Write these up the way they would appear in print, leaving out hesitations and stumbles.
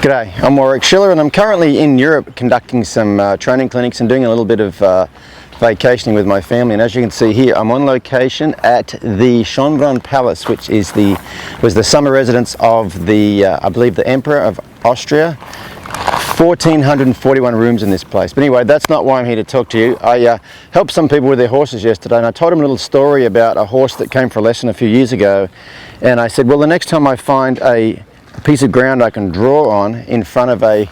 G'day, I'm Warwick Schiller and I'm currently in Europe conducting some training clinics and doing a little bit of vacationing with my family. And as you can see here, I'm on location at the Schönbrunn Palace, which was the summer residence of the, I believe, the Emperor of Austria. 1,441 rooms in this place. But anyway, that's not why I'm here to talk to you. I helped some people with their horses yesterday, and I told them a little story about a horse that came for a lesson a few years ago. And I said, well, the next time I find a piece of ground I can draw on in front of a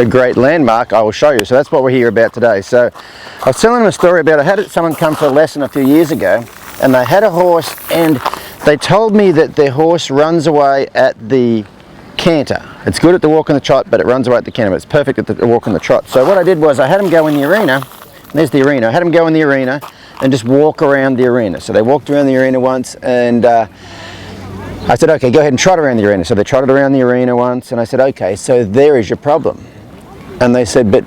great landmark, I will show you. So that's what we're here about today. So I was telling them a story about, I had someone come for a lesson a few years ago, and they had a horse, and they told me that their horse runs away at the canter. It's good at the walk and the trot, but it runs away at the canter. But it's perfect at the walk and the trot. So what I did was I had them go in the arena. There's the arena. I had them go in the arena and just walk around the arena. So they walked around the arena once, and I said, okay, go ahead and trot around the arena. So they trotted around the arena once, and I said, okay, so there is your problem. And they said, but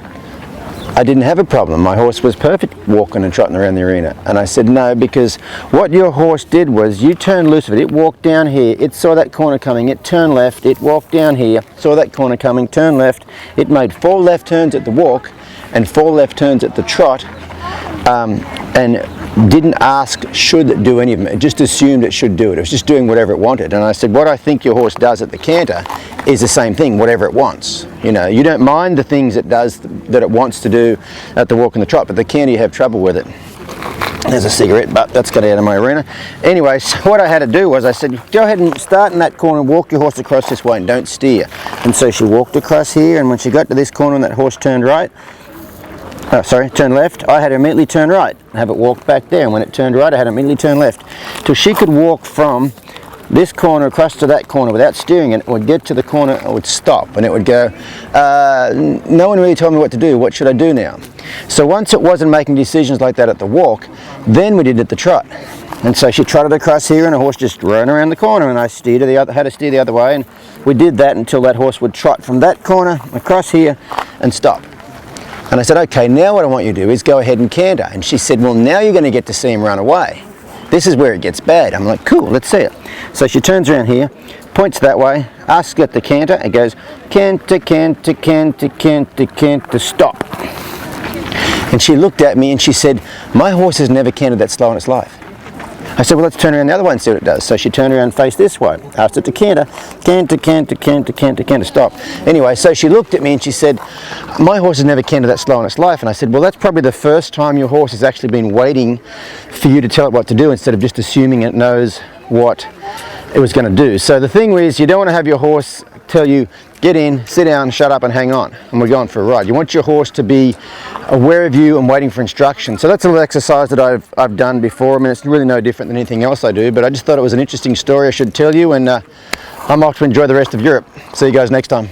I didn't have a problem. My horse was perfect walking and trotting around the arena. And I said, no, because what your horse did was you turned loose of it. It walked down here. It saw that corner coming. It turned left. It walked down here, saw that corner coming, turned left. It made 4 left turns at the walk and 4 left turns at the trot, and didn't ask should it do any of them. It just assumed it should do it. It was just doing whatever it wanted. And I said, what I think your horse does at the canter is the same thing, whatever it wants. You know, you don't mind the things it does that it wants to do at the walk and the trot, but the canter you have trouble with it. There's a cigarette, but that's got out of my arena. Anyway, so what I had to do was I said, go ahead and start in that corner, walk your horse across this way and don't steer. And so she walked across here, and when she got to this corner and that horse turned right, turn left, I had to immediately turn right and have it walk back there. And when it turned right, I had to immediately turn left. Till she could walk from this corner across to that corner without steering, and it would get to the corner, it would stop, and it would go, no one really told me what to do, what should I do now? So once it wasn't making decisions like that at the walk, then we did it at the trot. And so she trotted across here, and the horse just ran around the corner, and I steered had to steer the other way, and we did that until that horse would trot from that corner across here and stop. And I said, okay, now what I want you to do is go ahead and canter. And she said, well, now you're going to get to see him run away. This is where it gets bad. I'm like, cool, let's see it. So she turns around here, points that way, asks at the canter, it goes, canter, canter, canter, canter, canter, stop. And she looked at me and she said, my horse has never cantered that slow in its life. I said, well, let's turn around the other way and see what it does. So she turned around and faced this way. Asked it to canter, canter, canter, canter, canter, canter, stop. Anyway, so she looked at me and she said, my horse has never cantered that slow in its life. And I said, well, that's probably the first time your horse has actually been waiting for you to tell it what to do instead of just assuming it knows what it was going to do. So the thing is, you don't want to have your horse tell you, get in, sit down, shut up and hang on, and we're going for a ride. You want your horse to be aware of you and waiting for instruction. So that's a little exercise that I've done before. I mean, it's really no different than anything else I do, but I just thought it was an interesting story I should tell you, and I'm off to enjoy the rest of Europe. See you guys next time.